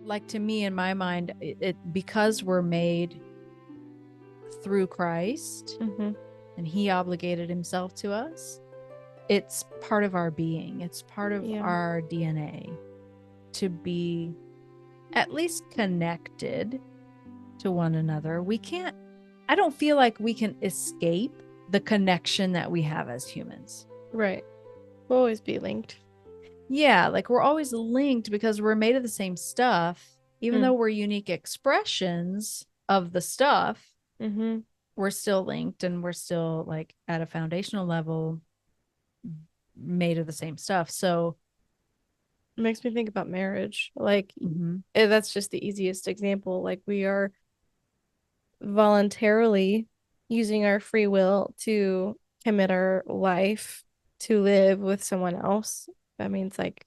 like to me in my mind, because we're made through Christ Mm-hmm. and he obligated himself to us, it's part of our being. It's part of Yeah. our DNA to be at least connected to one another. I don't feel like we can escape the connection that we have as humans. Right. We'll always be linked. Yeah, like we're always linked because we're made of the same stuff, even though we're unique expressions of the stuff. Mm-hmm. We're still linked and we're still like at a foundational level made of the same stuff. So, It makes me think about marriage. Like, mm-hmm. that's just the easiest example. Like, we are voluntarily using our free will to commit our life to live with someone else. That means like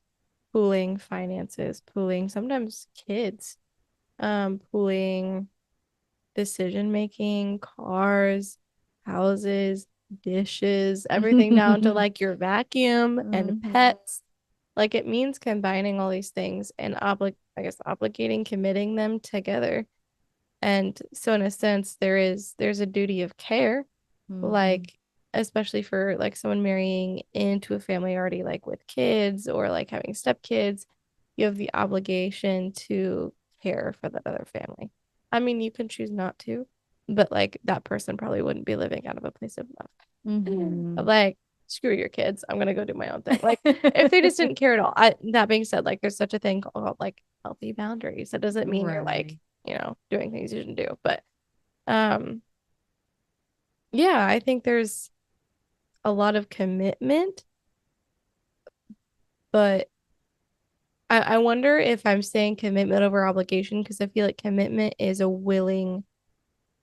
pooling finances, pooling sometimes kids, pooling decision making, cars, houses, dishes, everything down to like your vacuum and Mm-hmm. pets. Like it means combining all these things and obligating, committing them together. And so in a sense there's a duty of care, Mm-hmm. like especially for like someone marrying into a family already like with kids or like having stepkids, you have the obligation to care for that other family. I mean, you can choose not to, but like that person probably wouldn't be living out of a place of love. Mm-hmm. Like, screw your kids, I'm gonna go do my own thing. Like if they just didn't care at all. That being said, like there's such a thing called like healthy boundaries. That doesn't mean you're like, Right. doing things you shouldn't do. But um yeah, I think there's a lot of commitment, but I wonder if I'm saying commitment over obligation because I feel like commitment is a willing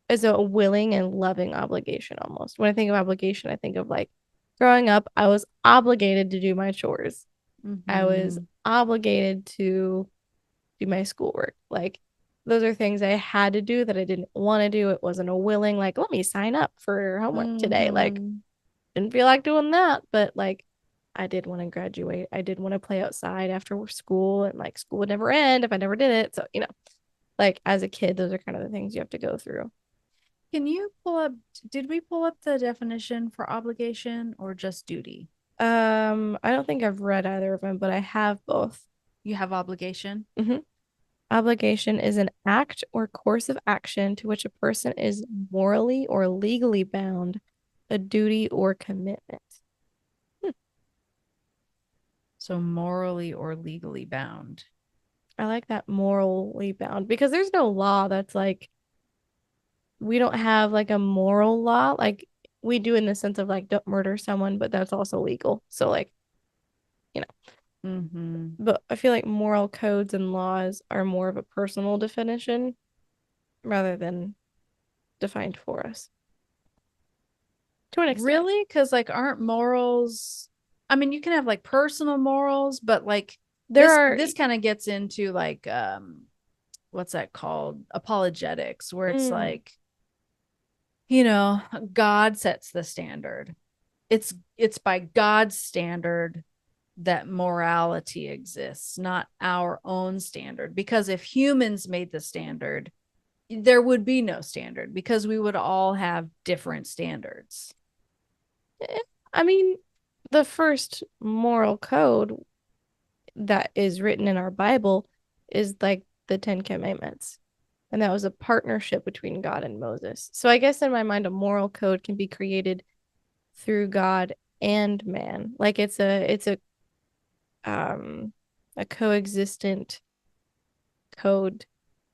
and loving obligation almost. When I think of obligation, I think of like growing up, I was obligated to do my chores. I was Mm-hmm. obligated to do my schoolwork. Like those are things I had to do that I didn't want to do. It wasn't a willing, like, let me sign up for homework today. Like, Mm-hmm. didn't feel like doing that, but like I did want to graduate. I did want to play outside after school, and like school would never end if I never did it. So, like as a kid, those are kind of the things you have to go through. Can you pull up, did we pull up the definition for obligation or just duty? I don't think I've read either of them, but I have both. You have obligation? Mm-hmm. Obligation is an act or course of action to which a person is morally or legally bound, a duty or commitment. Hmm. So morally or legally bound. I like that, morally bound, because there's no law that's like, we don't have like a moral law. Like we do in the sense of like, don't murder someone, but that's also legal. So, like, you know, Mm-hmm. but I feel like moral codes and laws are more of a personal definition rather than defined for us to an extent. Really? Because like aren't morals, I mean, you can have like personal morals, but like There this are, this kind of gets into like what's that called? Apologetics, where it's mm, like, God sets the standard. It's by God's standard that morality exists, not our own standard. Because if humans made the standard, there would be no standard because we would all have different standards. eh, I mean, the first moral code that is written in our Bible is like the Ten Commandments. And that was a partnership between God and Moses. So I guess in my mind, a moral code can be created through God and man. Like um a coexistent code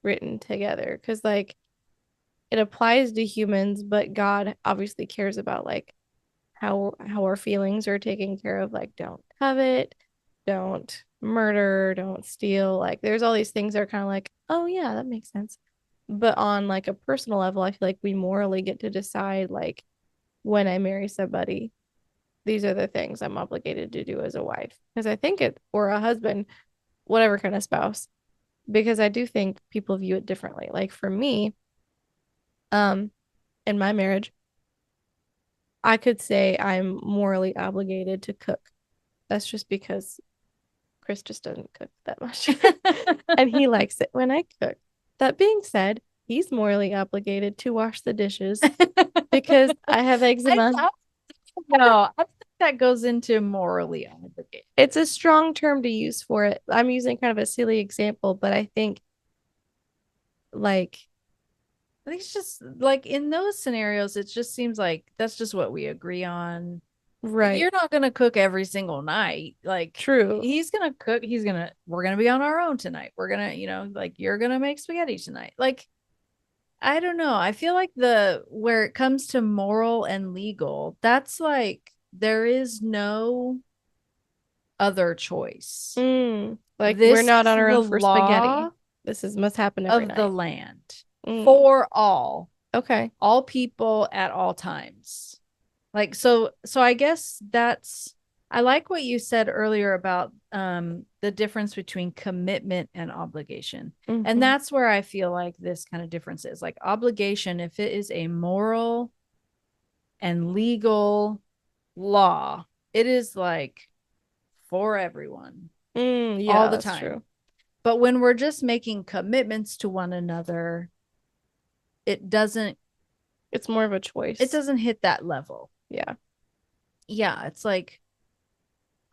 written together. Cause like it applies to humans, but God obviously cares about like how our feelings are taken care of. Like don't covet, don't murder, don't steal. Like there's all these things that are kind of like, oh yeah, that makes sense. But on like a personal level, I feel like we morally get to decide like when I marry somebody, these are the things I'm obligated to do as a wife. Because I think it, or a husband, whatever kind of spouse, because I do think people view it differently. Like for me, um, in my marriage, I could say I'm morally obligated to cook. That's just because Chris just doesn't cook that much. And he likes it when I cook. That being said, he's morally obligated to wash the dishes because I have eczema. No, I think that goes into morally obligated. It's a strong term to use for it. I'm using kind of a silly example, but I think like I think it's just like in those scenarios, it just seems like that's just what we agree on. right. You're not gonna cook every single night. Like True. he's gonna cook. We're gonna be on our own tonight. We're gonna, like you're gonna make spaghetti tonight. Like I don't know. I feel like where it comes to moral and legal, that's like there is no other choice. Like we're This not on is our the own for spaghetti. law This must happen every of the night. land for Okay. all people at all times. Like so I guess I like what you said earlier about the difference between commitment and obligation. And that's where I feel like this kind of difference is. Like obligation, if it is a moral and legal law, it is like for everyone Yeah, all the that's time. true. But when we're just making commitments to one another, it's more of a choice. It doesn't hit that level. Yeah. Yeah, it's like,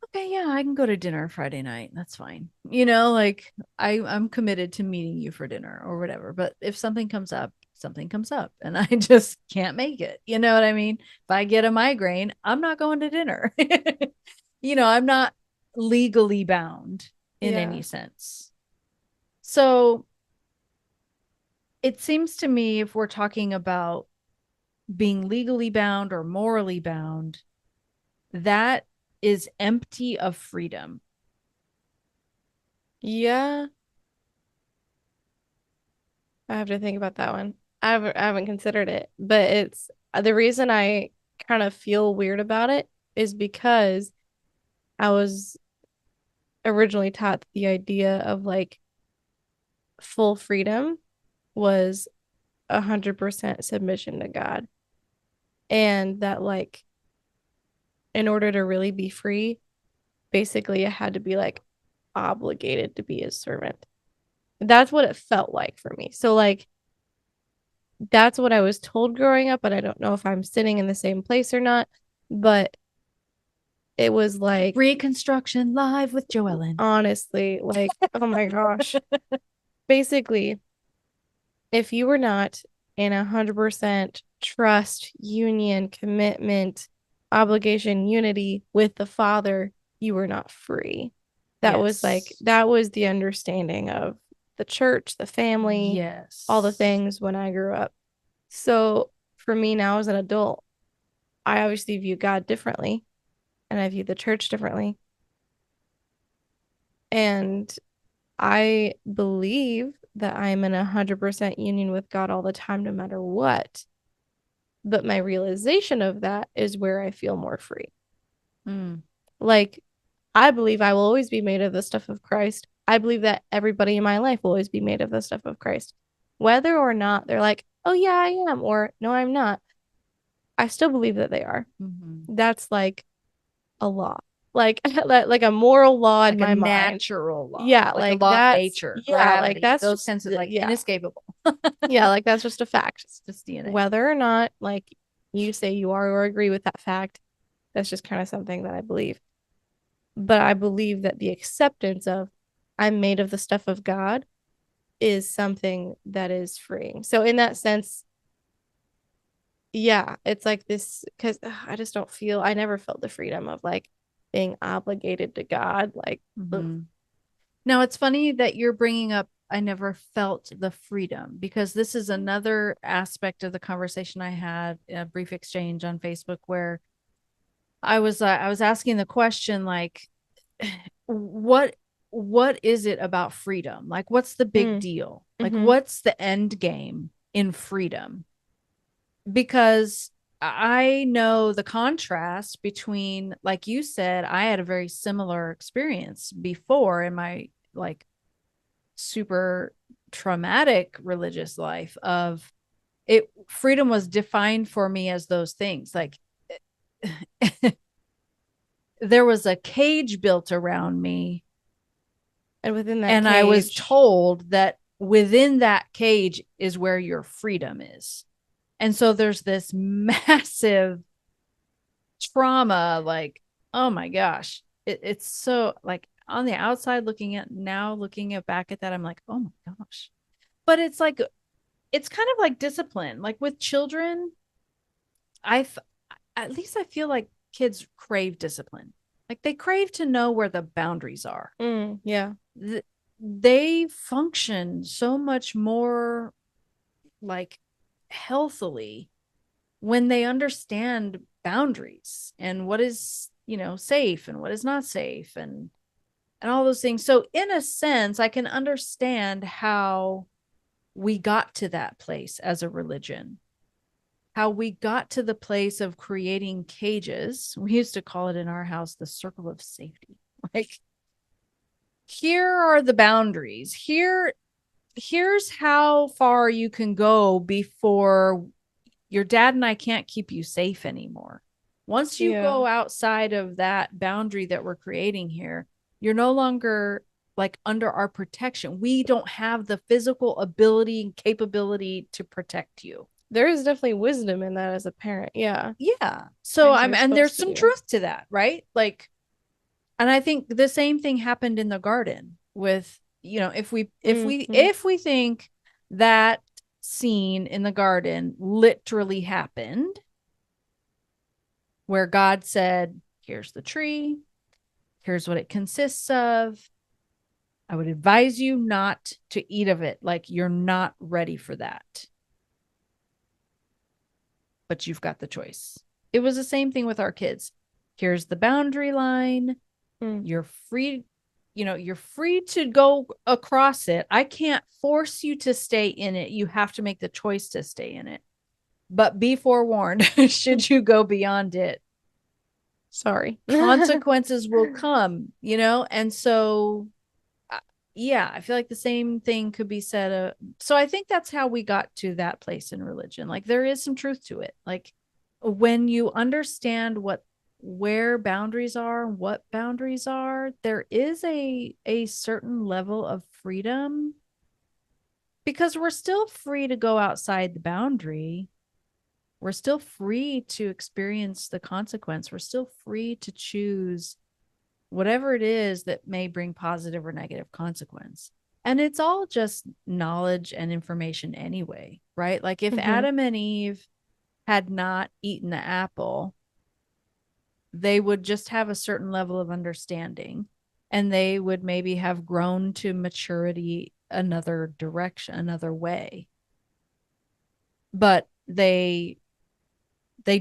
okay, yeah, I can go to dinner Friday night. That's fine. Like I'm committed to meeting you for dinner or whatever. But if something comes up, and I just can't make it. You know what I mean? If I get a migraine, I'm not going to dinner. I'm not legally bound in any sense. So it seems to me if we're talking about being legally bound or morally bound, that is empty of freedom. Yeah. I have to think about that one. I haven't considered it, but it's the reason I kind of feel weird about it is because I was originally taught the idea of like full freedom was 100% submission to God. And that like in order to really be free, basically it had to be like obligated to be his servant. That's what it felt like for me. So like that's what I was told growing up, but I don't know if I'm sitting in the same place or not. But it was like Reconstruction live with Joellen. honestly, like, oh my gosh. Basically, if you were not in 100% trust, union, commitment, obligation, unity with the Father, you were not free. That was the understanding of the church, the family, all the things when I grew up. So for me now as an adult, I obviously view God differently and I view the church differently. And I believe that I'm in 100% union with God all the time, no matter what. But my realization of that is where I feel more free. Like, I believe I will always be made of the stuff of Christ. I believe that everybody in my life will always be made of the stuff of Christ. Whether or not they're like, oh, yeah, I am, or no, I'm not. I still believe that they are. That's like a law, like like a moral law in my mind. Natural law. Yeah, like a law of that's nature. yeah, gravity, like that's those just, kinds of like inescapable. Yeah, like that's just a fact. It's just DNA. Whether or not like you say you are or agree with that fact, that's just kind of something that I believe. But I believe that the acceptance of I'm made of the stuff of God is something that is freeing. So in that sense, yeah, it's like this because I just don't feel I never felt the freedom of like being obligated to God. Like, now it's funny that you're bringing up I never felt the freedom because this is another aspect of the conversation I had a brief exchange on Facebook where I was asking the question like what is it about freedom? Like what's the big deal? Like what's the end game in freedom? Because I know the contrast between, like you said, I had a very similar experience before in my like super traumatic religious life of it. Freedom was defined for me as those things. Like there was a cage built around me And within that And cage, I was told that within that cage is where your freedom is. And so there's this massive trauma, like, oh my gosh. It's so like on the outside looking at back at that, I'm like, oh my gosh. But it's like it's kind of like discipline. Like with children, I at least I feel like kids crave discipline. Like they crave to know where the boundaries are. yeah. They function so much more like healthily when they understand boundaries and what is, safe and what is not safe and all those things. So in a sense, I can understand how we got to that place as a religion, how we got to the place of creating cages. We used to call it in our house the circle of safety. Like, here are the boundaries. Here's how far you can go before your dad and I can't keep you safe anymore. Once you go outside of that boundary that we're creating here, you're no longer like under our protection. We don't have the physical ability and capability to protect you. There is definitely wisdom in that as a parent. Yeah. Yeah. So and there's some do. truth to that, right? Like, and I think the same thing happened in the garden with, if we think that scene in the garden literally happened, where God said, here's the tree, here's what it consists of. I would advise you not to eat of it. Like, you're not ready for that. But you've got the choice. It was the same thing with our kids. Here's the boundary line. You're free. You're free to go across it. I can't force you to stay in it. You have to make the choice to stay in it. But be forewarned, should you go beyond it, sorry, consequences will come, And so, yeah, I feel like the same thing could be said. So I think that's how we got to that place in religion. Like, there is some truth to it. Like, when you understand where boundaries are, what boundaries are, there is a certain level of freedom, because we're still free to go outside the boundary. We're still free to experience the consequence. We're still free to choose whatever it is that may bring positive or negative consequence. And it's all just knowledge and information anyway, right? Like, if Adam and Eve had not eaten the apple, they would just have a certain level of understanding, and they would maybe have grown to maturity another direction, another way. But they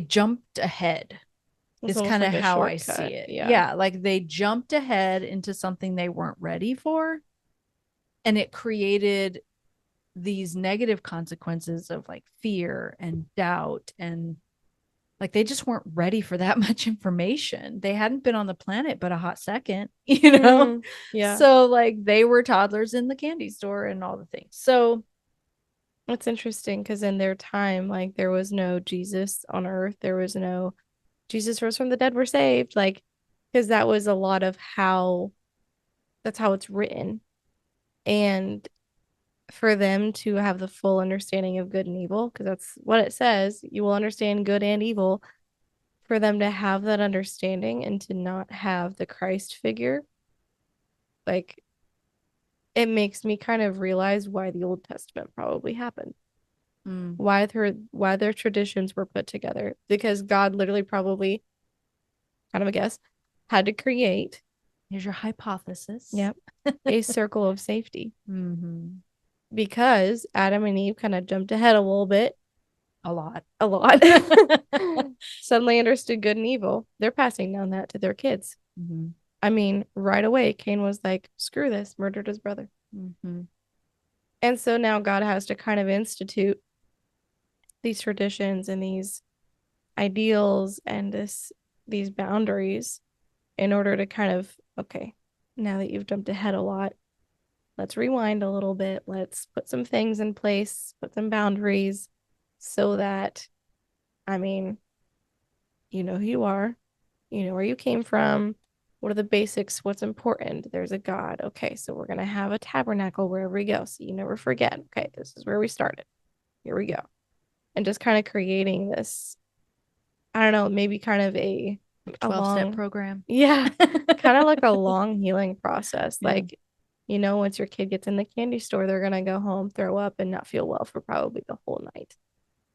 jumped ahead. It's kind of how I see it. Yeah, like they jumped ahead into something they weren't ready for, and it created these negative consequences of like fear and doubt, and like they just weren't ready for that much information. They hadn't been on the planet but a hot second, Yeah. So like they were toddlers in the candy store and all the things. So it's interesting because in their time, like, there was no Jesus on earth. There was no Jesus rose from the dead, we're saved. Like, because that was a lot of that's how it's written. And for them to have the full understanding of good and evil, because that's what it says, you will understand good and evil. For them to have that understanding and to not have the Christ figure, like, it makes me kind of realize why the Old Testament probably happened. Why their traditions were put together, because God literally probably, kind of a guess, had to create, here's your hypothesis, a circle of safety. Because Adam and Eve kind of jumped ahead a little bit, a lot suddenly understood good and evil. They're passing down that to their kids. I mean, right away Cain was like, screw this, murdered his brother. And so now God has to kind of institute these traditions and these ideals and these boundaries in order to kind of, okay, now that you've jumped ahead a lot, let's rewind a little bit. Let's put some things in place, put some boundaries, so that, I mean, you know who you are, you know where you came from, What are the basics? What's important? There's a God. Okay, so we're going to have a tabernacle wherever we go. So you never forget. Okay, this is where we started. Here we go. And just kind of creating this, I don't know, maybe kind of Like a 12-step long, program. yeah, kind of like a long healing process. Yeah. Like, once your kid gets in the candy store, they're going to go home, throw up, and not feel well for probably the whole night.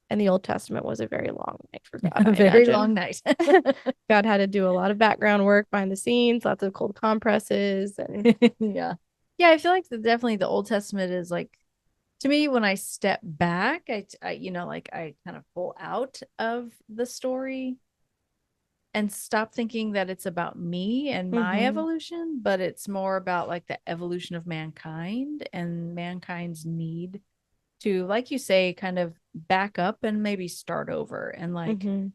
And the Old Testament was a very long night for God, A I very long imagine. night. God had to do a lot of background work behind the scenes, lots of cold compresses. And Yeah. Yeah, I feel like definitely the Old Testament is like, to me, when I step back, like I kind of pull out of the story and stop thinking that it's about me and my mm-hmm, evolution, but it's more about like the evolution of mankind and mankind's need to, like you say, kind of back up and maybe start over and like mm-hmm,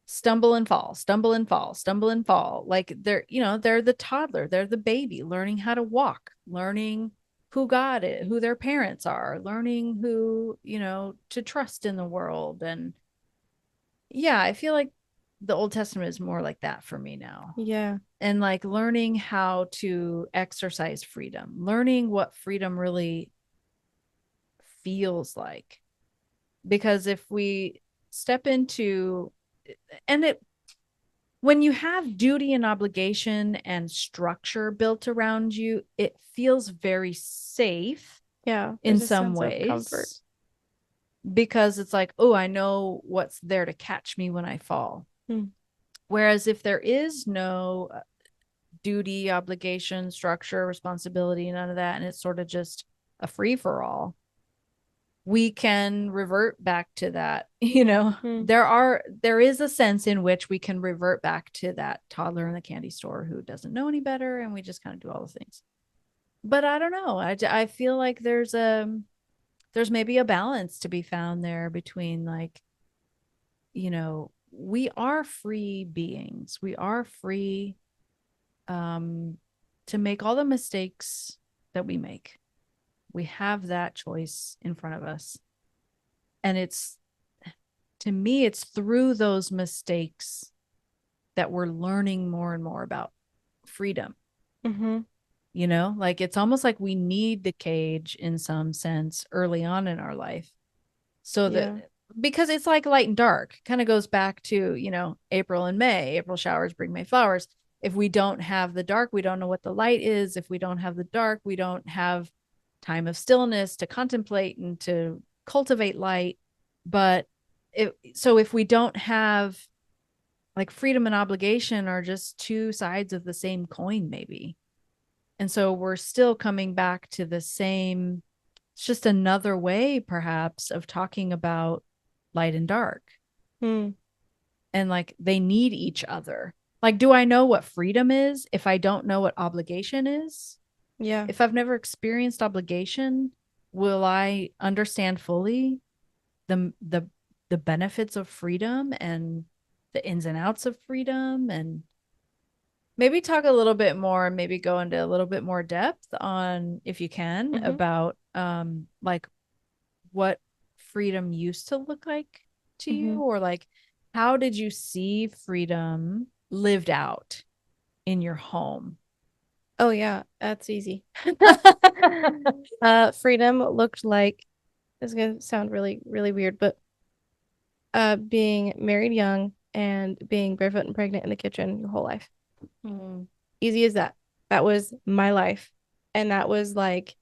stumble and fall, stumble and fall, stumble and fall. Like they're the toddler, they're the baby learning how to walk, learning who God is, who their parents are, learning who, to trust in the world. And yeah, I feel like the Old Testament is more like that for me now. yeah, And like learning how to exercise freedom, learning what freedom really feels like. Because if we step into, and it when you have duty and obligation and structure built around you, it feels very safe yeah. in There's a some sense of comfort. ways because it's like, oh, I know what's there to catch me when I fall. Mm. Whereas if there is no duty, obligation, structure, responsibility, none of that, and it's sort of just a free for all, we can revert back to that. Mm. There is a sense in which we can revert back to that toddler in the candy store who doesn't know any better, and we just kind of do all the things. But I don't know, I feel like there's maybe a balance to be found there between like, we are free beings, we are free um to make all the mistakes that we make. We have that choice in front of us, and it's, to me, it's through those mistakes that we're learning more and more about freedom. Mm-hmm. Like it's almost like we need the cage in some sense early on in our life. So that, Yeah. because it's like light and dark, kind of goes back to, April and May. April showers bring May flowers. If we don't have the dark, we don't know what the light is. If we don't have the dark, we don't have time of stillness to contemplate and to cultivate light. But if we don't have, like, freedom and obligation are just two sides of the same coin, maybe. And so we're still coming back to the same, it's just another way perhaps of talking about light and dark. Mm. And like they need each other. Like, do I know what freedom is if I don't know what obligation is? Yeah. If I've never experienced obligation, will I understand fully the the benefits of freedom and the ins and outs of freedom? And maybe talk a little bit more, maybe go into a little bit more depth on, if you can, Mm-hmm. about like what freedom used to look like to Mm-hmm. you, or like how did you see freedom lived out in your home? Oh yeah, that's easy. Freedom looked like, it's gonna sound really, really weird, but being married young and being barefoot and pregnant in the kitchen your whole life. Mm. Easy as that. That was my life. And that was like,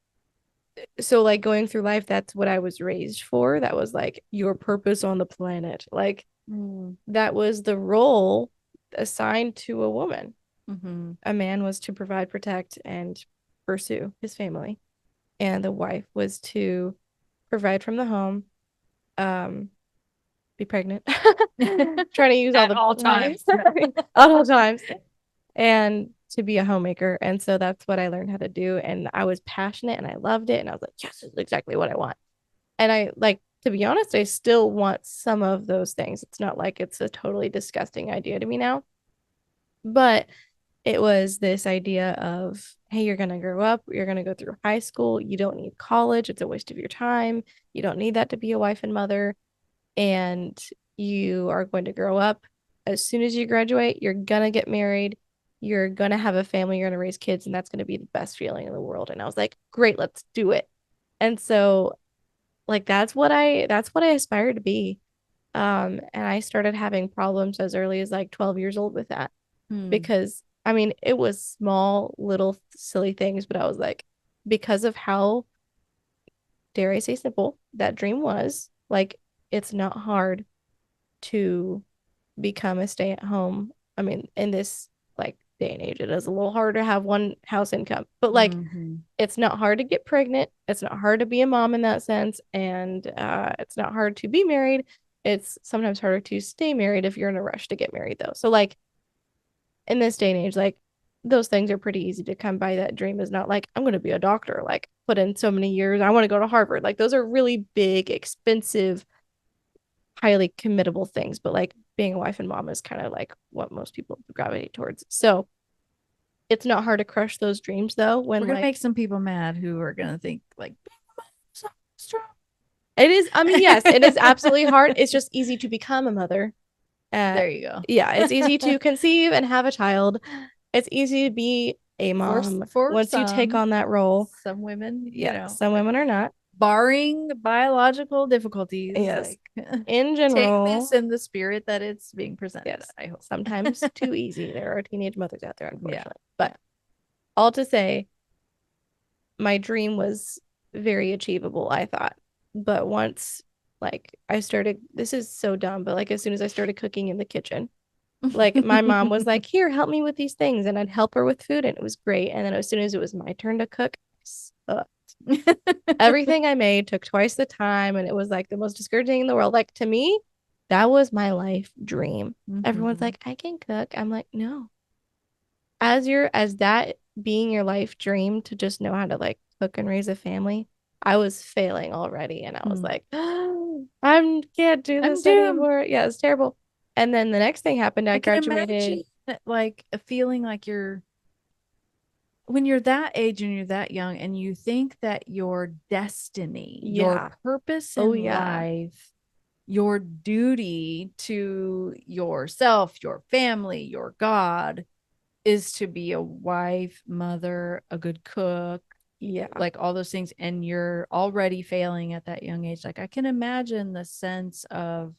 so like going through life, that's what I was raised for. That was like your purpose on the planet. Like Mm. that was the role assigned to a woman. Mm-hmm. A man was to provide, protect, and pursue his family. And the wife was to provide from the home, um, be pregnant, trying to use all At the all right times. at all times, and to be a homemaker. And so that's what I learned how to do. And I was passionate and I loved it. And I was like, yes, this is exactly what I want. And I like, to be honest, I still want some of those things. It's not like it's a totally disgusting idea to me now, but it was this idea of, hey, you're going to grow up, you're going to go through high school, you don't need college, it's a waste of your time, you don't need that to be a wife and mother, and you are going to grow up. As soon as you graduate, you're going to get married, you're gonna have a family, you're gonna raise kids, and that's gonna be the best feeling in the world. And I was like, great, let's do it. And so like that's what I aspire to be. And I started having problems as early as like 12 years old with that Hmm. because I mean it was small little silly things, but I was like, because of how, dare I say, simple that dream was, like it's not hard to become a stay-at-home. I mean, in this like day and age, it is a little harder to have one house income, but like Hmm. it's not hard to get pregnant. It's not hard to be a mom in that sense, and it's not hard to be married. It's sometimes harder to stay married if you're in a rush to get married, though. So like in this day and age, like those things are pretty easy to come by. That dream is not like I'm going to be a doctor, like put in so many years. I want to go to Harvard. Like those are really big, expensive, highly committable things, but like being a wife and mom is kind of like what most people gravitate towards. So it's not hard to crush those dreams though We're when gonna make like some people mad who are gonna think like so strong. it is. I mean, yes, it is absolutely hard. It's just easy to become a mother. There you go. Yeah, it's easy to conceive and have a child. It's easy to be a For mom for once you take on that role. some women, Yeah, some women are not. barring biological difficulties, Yes, like in take this general, in the spirit that it's being presented. yes, I hope. sometimes too easy. There are teenage mothers out there, Yeah. unfortunately. But all to say, my dream was very achievable, I thought. But once, like, I started, this is so dumb, but like, as soon as I started cooking in the kitchen, like, my mom was like, here, help me with these things. And I'd help her with food, and it was great. And then as soon as it was my turn to cook, everything I made took twice the time, and it was like the most discouraging thing in the world. Like, to me, that was my life dream. Everyone's Mhm. like, I can cook. I'm like, no. As that being your life dream to just know how to like cook and raise a family, I was failing already. And I was Hmm. like, I can't do I'm this doomed. anymore. Yeah, it's terrible. And then the next thing happened. I I can imagine graduated. like a feeling like you're when you're that age and you're that young and you think that your destiny, your Yeah. purpose Oh, in yeah. life, your duty to yourself, your family, your God is to be a wife, mother, a good cook, Yeah. like all those things. And you're already failing at that young age. Like I can imagine the sense of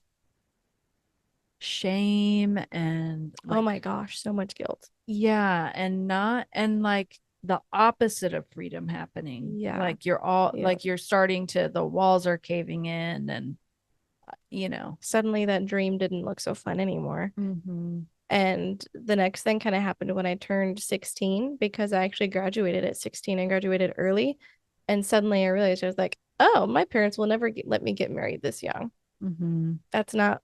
shame and Oh like, my gosh, so much guilt. yeah, and not, and like the opposite of freedom happening. Yeah. Like you're all, Yeah. like you're starting to, the walls are caving in and, you know. Suddenly that dream didn't look so fun anymore. Mm-hmm. And the next thing kind of happened when I turned 16 because I actually graduated at 16. I graduated early. And suddenly I realized I was like, oh, my parents will never let me get married this young. Mm-hmm. That's not,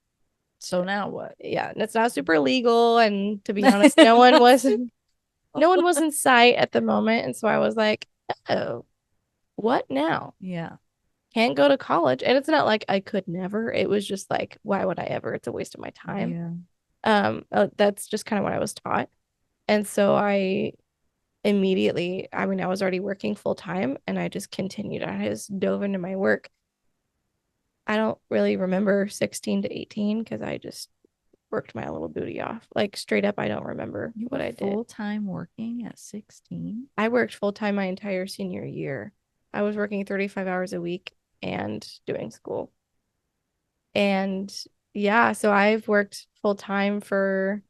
So now what? yeah, and it's not super legal. And to be honest, no one was in sight at the moment. And so I was like, oh, what now? Yeah. Can't go to college. And it's not like I could never. It was just like, why would I ever? It's a waste of my time. Yeah. That's just kind of what I was taught. And so I immediately, I mean, I was already working full time and I just continued. I just dove into my work. I don't really remember 16 to 18 because I just worked my little booty off. Like straight up, I don't remember You what were I did. full time working at 16? I worked full time my entire senior year. I was working 35 hours a week and doing school. And yeah, so I've worked full time for,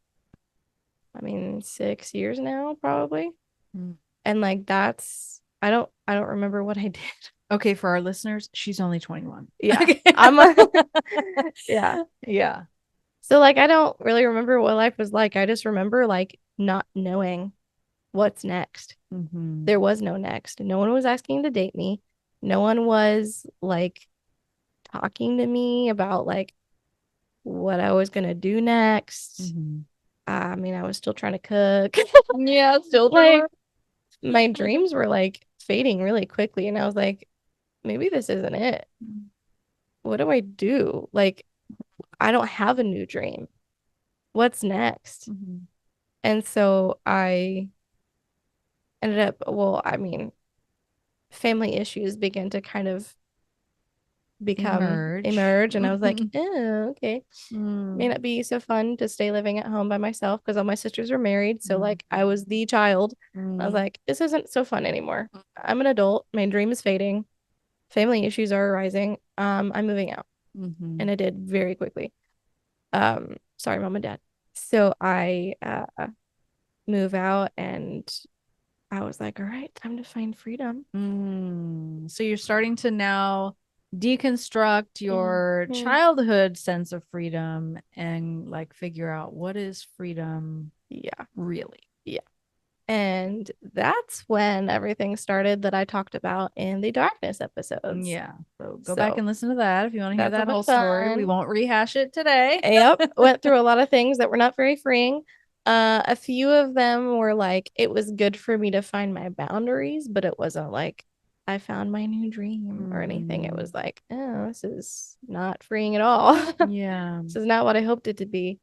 I mean, 6 years now, probably. Mm. And like I don't remember what I did. Okay, for our listeners, she's only 21. Yeah. Okay. I'm a, yeah. Yeah. So like I don't really remember what life was like. I just remember like not knowing what's next. Mm-hmm. There was no next. No one was asking to date me. No one was like talking to me about like what I was gonna do next. Mm-hmm. I mean, I was still trying to cook. Yeah, still Like doing. my dreams were like fading really quickly, and I was like, maybe this isn't it. What do I do? Like, I don't have a new dream. What's next? Mm-hmm. And so I ended up, well, I mean, family issues began to kind of emerge. And I was like, Mm. oh, okay. May not be so fun to stay living at home by myself because all my sisters were married. So like I was the child. I was like, this isn't so fun anymore. I'm an adult. My dream is fading. Family issues are arising. I'm moving out. And I did very quickly. Sorry, mom and dad. So I move out and I was like, all right, time to find freedom. So you're starting to now deconstruct your childhood sense of freedom and like figure out what is freedom really. Yeah. And that's when everything started that I talked about in the darkness episodes. Yeah. So go back and listen to that if you want to hear that whole fun. story. We won't rehash it today. Yep. Went through a lot of things that were not very freeing. A few of them were like, it was good for me to find my boundaries, but it wasn't like I found my new dream or anything. It was like, oh, this is not freeing at all. Yeah. This is not what I hoped it to be.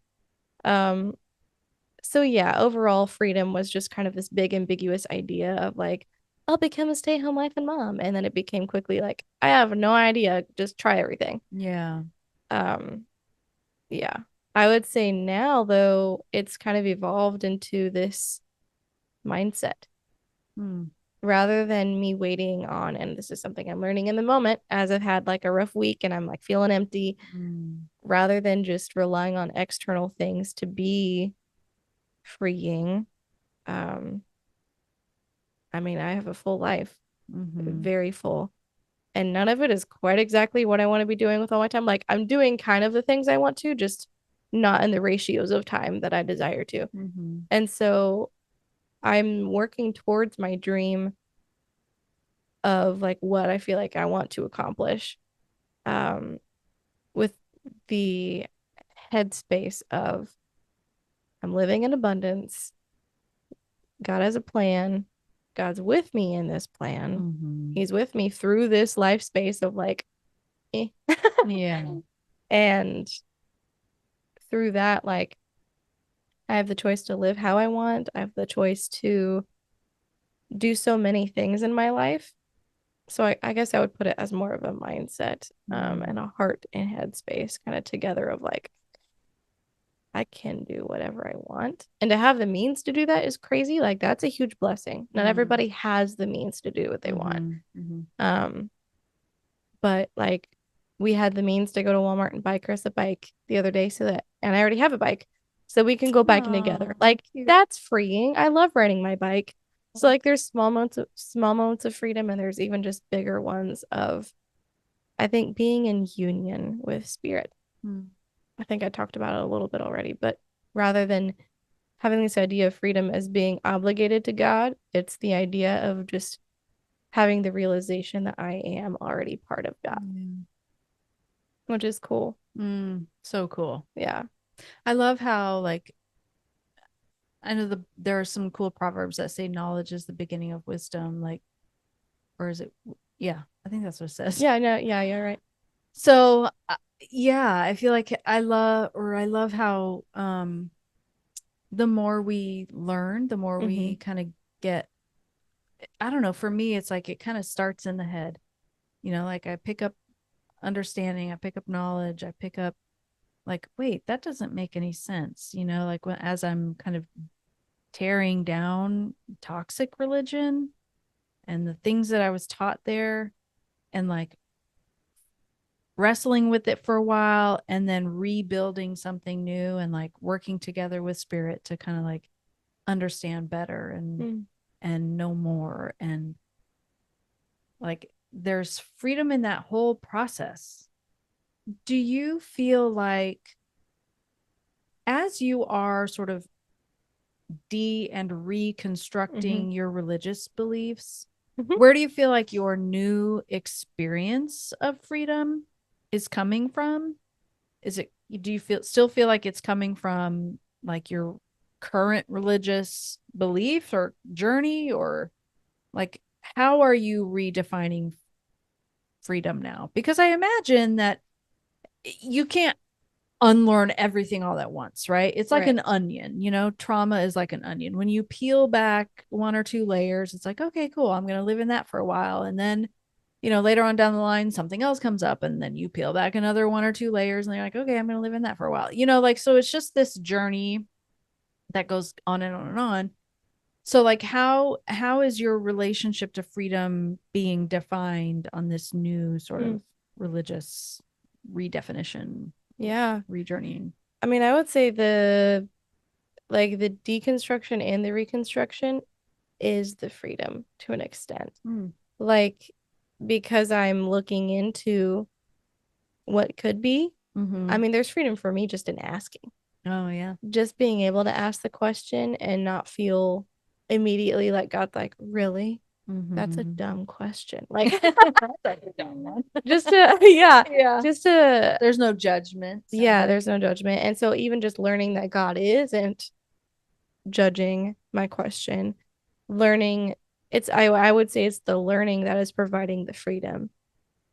So yeah, overall freedom was just kind of this big ambiguous idea of like, I'll become a stay-at-home wife and mom. And then it became quickly like, I have no idea, just try everything. Yeah. Yeah. I would say now though, it's kind of evolved into this mindset. Rather than me waiting on, and this is something I'm learning in the moment as I've had like a rough week and I'm like feeling empty, rather than just relying on external things to be freeing. I mean, I have a full life, very full, and none of it is quite exactly what I want to be doing with all my time. Like I'm doing kind of the things I want to, just not in the ratios of time that I desire to. And so I'm working towards my dream of like what I feel like I want to accomplish, with the headspace of I'm living in abundance. God has a plan. God's with me in this plan. He's with me through this life space of like, yeah. And through that, like, I have the choice to live how I want. I have the choice to do so many things in my life. So I guess I would put it as more of a mindset, and a heart and head space kind of together of like, I can do whatever I want. And to have the means to do that is crazy. Like that's a huge blessing. Not everybody has the means to do what they want. But like we had the means to go to Walmart and buy Chris a bike the other day and I already have a bike. So we can go biking together. Like that's freeing. I love riding my bike. So like there's small moments of freedom, and there's even just bigger ones of, I think, being in union with spirit. I think I talked about it a little bit already, but rather than having this idea of freedom as being obligated to God, it's the idea of just having the realization that I am already part of God, which is cool. So cool. Yeah. I love how like I know there are some cool proverbs that say knowledge is the beginning of wisdom, like, or is it? Yeah, I think that's what it says. Yeah, no, yeah, you're right. So yeah, I feel like I love how the more we learn, the more we kind of get, I don't know, for me it's like it kind of starts in the head. You know, like I pick up understanding, I pick up knowledge, I pick up like, wait, that doesn't make any sense. You know, like as I'm kind of tearing down toxic religion and the things that I was taught there, and like wrestling with it for a while and then rebuilding something new and like working together with spirit to kind of like understand better and know more, and like there's freedom in that whole process. Do you feel like as you are sort of and reconstructing your religious beliefs, where do you feel like your new experience of freedom is coming from? Do you still feel like it's coming from like your current religious belief or journey, or like how are you redefining freedom now? Because I imagine that you can't unlearn everything all at once, right? It's like an onion, you know, trauma is like an onion. When you peel back one or two layers, it's like, okay, cool, I'm going to live in that for a while. And then later on down the line, something else comes up and then you peel back another 1 or 2 layers and you're like, okay, I'm going to live in that for a while. Like, so it's just this journey that goes on and on and on. So like how is your relationship to freedom being defined on this new sort of religious redefinition? Yeah. Rejourneying. I mean, I would say the deconstruction and the reconstruction is the freedom to an extent. Like, because I'm looking into what could be. I mean, there's freedom for me just in asking. Oh, yeah. Just being able to ask the question and not feel immediately like God's like, really? That's a dumb question. Like, that's a dumb one. Just to, yeah. Just to, there's no judgment. Yeah, there's no judgment. And so even just learning that God isn't judging my question, learning, I would say it's the learning that is providing the freedom,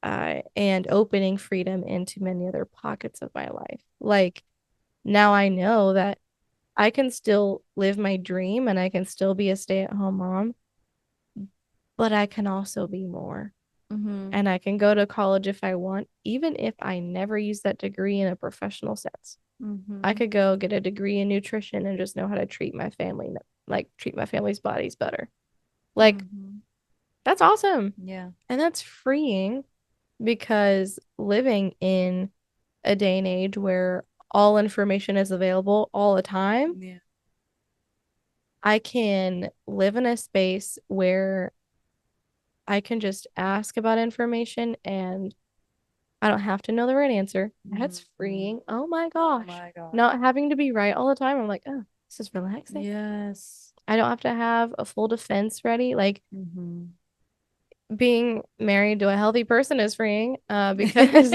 and opening freedom into many other pockets of my life. Like, now I know that I can still live my dream and I can still be a stay-at-home mom, but I can also be more. And I can go to college if I want, even if I never use that degree in a professional sense. I could go get a degree in nutrition and just know how to treat my family, like treat my family's bodies better. Like, that's awesome. Yeah. And that's freeing, because living in a day and age where all information is available all the time, I can live in a space where I can just ask about information and I don't have to know the right answer. That's freeing. Oh my gosh. Not having to be right all the time. I'm like, oh, this is relaxing. Yes. I don't have to have a full defense ready. Like, being married to a healthy person is freeing, because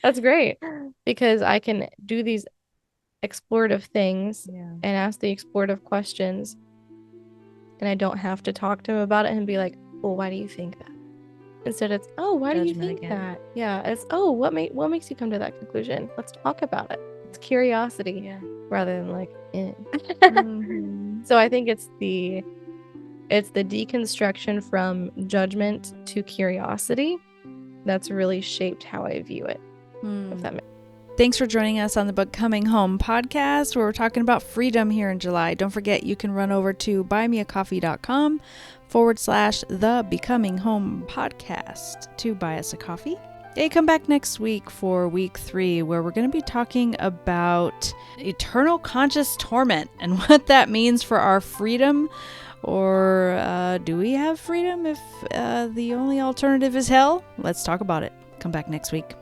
that's great, because I can do these explorative things and ask the explorative questions, and I don't have to talk to him about it and be like, well, why do you think that? Instead it's, oh, why do you think that? Yeah, it's, oh, what makes you come to that conclusion? Let's talk about it. It's curiosity, rather than like, So I think it's the deconstruction from judgment to curiosity that's really shaped how I view it. If that makes Thanks for joining us on the Becoming Home podcast, where we're talking about freedom here in July. Don't forget, you can run over to buymeacoffee.com/the Becoming Home podcast to buy us a coffee. Hey, come back next week for week 3, where we're going to be talking about eternal conscious torment and what that means for our freedom. Or do we have freedom if the only alternative is hell? Let's talk about it. Come back next week.